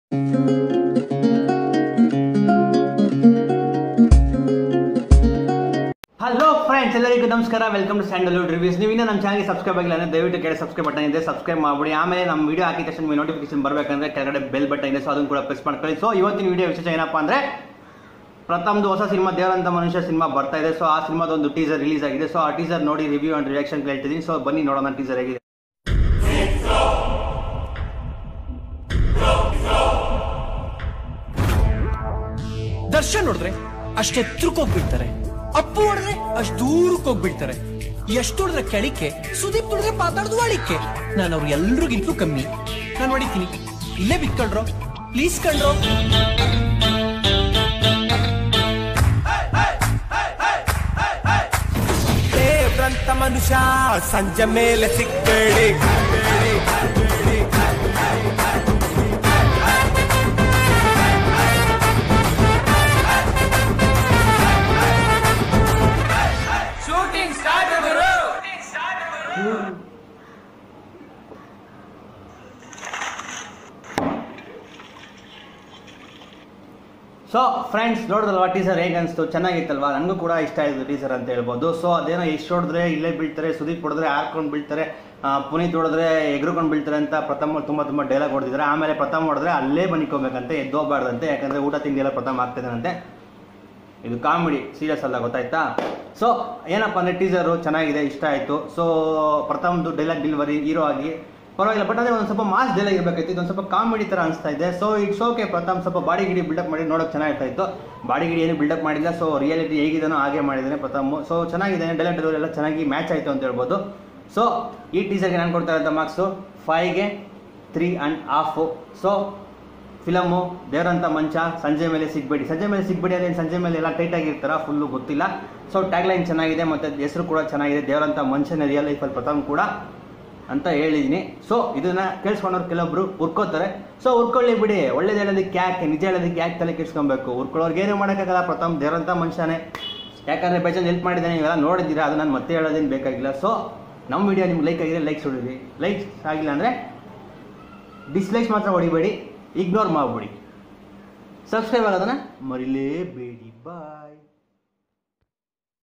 Hello friends, ಎಲ್ಲರಿಗೂ ನಮಸ್ಕಾರ. Welcome to Sandalwood reviews. ನೀವು ಇನ್ನೂ ನಮ್ಮ ಚಾನಲ್ಗೆ ಸಬ್ಸ್ಕ್ರೈಬ್ ಆಗಿಲ್ಲ ಅಂದರೆ ದಯವಿಟ್ಟು ಕೆಳಗೆ ಸಬ್ಸ್ಕ್ರೈಬ್ ಬಟನ್ ಇದೆ, ಸಬ್ಸ್ಕ್ರೈಬ್ ಮಾಡಿಬಿಡಿ. ಆಮೇಲೆ ನಮ್ಮ ವಿಡಿಯೋ ಹಾಕಿದ ತಕ್ಷಣ ನಿಮಗೆ ನೋಟಿಫಿಕೇಶನ್ ಬರಬೇಕಂದ್ರೆ ಕೆಳಗಡೆ ಬೆಲ್ ಬಟನ್ ಇದೆ, ಸೊ ಅದನ್ನು ಕೂಡ ಪ್ರೆಸ್ ಮಾಡ್ಕೊಳ್ಳಿ. ಸೊ ಇವತ್ತಿನ ವಿಡಿಯೋ ವಿಶೇಷ ಏನಪ್ಪ ಅಂದರೆ, ಪ್ರಥಮದು ಹೊಸ ಸಿನಿಮಾ ದೇವರಂತ ಮನುಷ್ಯ ಸಿನಿಮಾ ಬರ್ತಾ ಇದೆ. ಸೊ ಆ ಸಿನಿಮಾದೊಂದು ಟೀಸರ್ ರಿಲೀಸ್ ಆಗಿದೆ. ಸೊ ಆ ಟೀಸರ್ ನೋಡಿ ರಿವ್ಯೂ ಆ್ಯಂಡ್ ರಿಯಾಕ್ಷನ್ ಹೇಳ್ತಿದ್ದೀನಿ. ಸೊ ಬನ್ನಿ ನೋಡೋಣ ಟೀಸರ್ ಹೇಗಿದೆ. ದರ್ಶನ್ ನೋಡಿದ್ರೆ ಅಷ್ಟು ಎತ್ತರಕ್ಕೆ ಹೋಗ್ಬಿಡ್ತಾರೆ, ಅಪ್ಪು ಹೊಡೆದ್ರೆ ಅಷ್ಟು ದೂರಕ್ಕೆ ಹೋಗ್ಬಿಡ್ತಾರೆ, ಎಷ್ಟು ಹೊಡೆದ್ರೆ ಕೆಳಿಕೆ, ಸುದೀಪ್ ಹೊಡೆದ್ರೆ ಮಾತಾಡ್ದು ಅಳಿಕೆ. ನಾನು ಅವ್ರು ಎಲ್ರಿಗಿಂತಲೂ ಕಮ್ಮಿ. ನಾನು ಹೊಡಿತೀನಿ, ಇಲ್ಲೇ ಬಿತ್ಕೊಂಡ್ರೋ ಪ್ಲೀಸ್ ಕಂಡ್ರೋ. ದೇವ್ರಂತ ಮನುಷ್ಯ ಸಂಜೆ ಮೇಲೆ ಸಿಕ್ಕಬೇಡಿ. ಸೊ ಫ್ರೆಂಡ್ಸ್, ನೋಡಿದ್ರಲ್ವ ಟೀಸರ್ ಹೇಗೆ ಅನಿಸ್ತು? ಚೆನ್ನಾಗಿತ್ತಲ್ವಾ? ನನಗೂ ಕೂಡ ಇಷ್ಟ ಆಯಿತು ಟೀಸರ್ ಅಂತ ಹೇಳ್ಬೋದು. ಸೊ ಅದೇನೋ ಎಷ್ಟು ಹೊಡೆದ್ರೆ ಇಲ್ಲೇ ಬೀಳ್ತಾರೆ, ಸುದೀಪ್ ಹೊಡೆದ್ರೆ ಹಾರ್ಕೊಂಡು ಬೀಳ್ತಾರೆ, ಪುನೀತ್ ಹೊಡೆದ್ರೆ ಎಗ್ರುಕೊಂಡು ಬೀಳ್ತಾರೆ ಅಂತ ಪ್ರಥಮ ತುಂಬ ಡೈಲಾಗ್ ಹೊಡೆದಿದ್ದಾರೆ. ಆಮೇಲೆ ಪ್ರಥಮ ಹೊಡೆದ್ರೆ ಅಲ್ಲೇ ಬನ್ನಿಕೋಬೇಕಂತೆ, ಎದ್ದೋಗ್ಬಾರ್ದಂತೆ, ಯಾಕಂದರೆ ಊಟ ತಿಂಡಿ ಎಲ್ಲ ಪ್ರಥಮ ಆಗ್ತಿದ್ದಾನಂತೆ. ಇದು ಕಾಮಿಡಿ, ಸೀರಿಯಸ್ ಅಲ್ಲ, ಗೊತ್ತಾಯ್ತಾ? ಸೊ ಏನಪ್ಪ ಅಂದರೆ ಟೀಸರು ಚೆನ್ನಾಗಿದೆ, ಇಷ್ಟ ಆಯಿತು. ಸೊ ಪ್ರಥಮದು ಡೈಲಾಗ್ ಡೆಲಿವರಿ ಹೀರೋ ಆಗಿ ಪರವಾಗಿಲ್ಲ, ಬಟ್ ಅದೇ ಒಂದು ಸ್ವಲ್ಪ ಮಾಸ್ ಡೈಲಾಗ್ ಇರಬೇಕಾಯ್ತು. ಇದೊಂದು ಸ್ವಲ್ಪ ಕಾಮಿಡಿ ಥರ ಅನಿಸ್ತಾ ಇದೆ. So it's okay. ಪ್ರಥಮ ಸ್ವಲ್ಪ ಬಾಡಿ ಗಿಡಿ ಬಿಲ್ಡಪ್ ಮಾಡಿ ನೋಡೋಕೆ ಚೆನ್ನಾಗಿರ್ತಾ ಇತ್ತು. ಬಾಡಿ ಗಿಡಿ ಏನು ಬಿಲ್ಡಪ್ ಮಾಡಿಲ್ಲ. ಸೊ ರಿಯಾಲಿಟಿ ಹೇಗಿದೆನೋ ಹಾಗೆ ಮಾಡಿದ್ದಾನೆ ಪ್ರಥಮ. ಸೊ ಚೆನ್ನಾಗಿದೆ, ಡೈಲಾಗ್ ಡೆಲಿವರಿ ಎಲ್ಲ ಚೆನ್ನಾಗಿ ಮ್ಯಾಚ್ ಆಯಿತು ಅಂತ ಹೇಳ್ಬೋದು. ಸೊ ಈ ಟೀಸರ್ಗೆ ನಾನು ಕೊಡ್ತಾ ಇರೋಂಥ ಮಾರ್ಕ್ಸು 5ಗೆ 3.5. ಸೊ ಫಿಲಮು ದೇವರಂತ ಮಂಚ, ಸಂಜೆ ಮೇಲೆ ಸಿಗಬೇಡಿ. ಸಂಜೆ ಮೇಲೆ ಸಿಗಬೇಡಿ ಅಂದರೆ ಸಂಜೆ ಮೇಲೆ ಎಲ್ಲ ಟೈಟಾಗಿರ್ತಾರ, ಫುಲ್ಲು ಗೊತ್ತಿಲ್ಲ. ಸೊ ಟ್ಯಾಗ್ಲೈನ್ ಚೆನ್ನಾಗಿದೆ ಮತ್ತು ಹೆಸರು ಕೂಡ ಚೆನ್ನಾಗಿದೆ, ದೇವರಂತ ಮನುಷ್ಯನ ರಿಯಲ್ ಲೈಫಲ್ಲಿ ಪ್ರಥಮ ಕೂಡ ಅಂತ ಹೇಳಿದ್ದೀನಿ. ಸೊ ಇದನ್ನ ಕೇಳಿಸ್ಕೊಂಡವ್ರು ಕೆಲವೊಬ್ರು ಉರ್ಕೋತಾರೆ. ಸೊ ಉರ್ಕೊಳ್ಳಿ ಬಿಡಿ, ಒಳ್ಳೇದು ಹೇಳೋದಕ್ಕೆ ಯಾಕೆ, ನಿಜ ಹೇಳೋದಕ್ಕೆ ಯಾಕೆ ತಲೆ ಕೆಡಿಸ್ಕೊಬೇಕು? ಉರ್ಕೊಳ್ಳೋರ್ಗೆ ಏನೂ ಮಾಡೋಕ್ಕಾಗಲ್ಲ, ಪ್ರಥಮ ದೇವರಂತ ಮನುಷ್ಯನೇ. ಯಾಕಂದರೆ ಬೇಜಾನ್ ಹೆಲ್ಪ್ ಮಾಡಿದ್ದೇನೆ, ನೀವೆಲ್ಲ ನೋಡಿದ್ದೀರಾ, ಅದು ನಾನು ಮತ್ತೆ ಹೇಳೋದೇನು ಬೇಕಾಗಿಲ್ಲ. ಸೊ ನಮ್ಮ ವಿಡಿಯೋ ನಿಮ್ಗೆ ಲೈಕ್ ಆಗಿದ್ರೆ ಲೈಕ್ಸ್ ಹೊಡಿರಿ, ಲೈಕ್ಸ್ ಆಗಿಲ್ಲ ಅಂದರೆ ಡಿಸ್ಲೈಕ್ಸ್ ಮಾತ್ರ ಹೊಡಿಬೇಡಿ, ಇಗ್ನೋರ್ ಮಾಡಿಬಿಡಿ. ಸಬ್ಸ್ಕ್ರೈಬ್ ಆಗೋದನ್ನು ಮರಿಲೇಬೇಡಿ. ಬಾಯ್.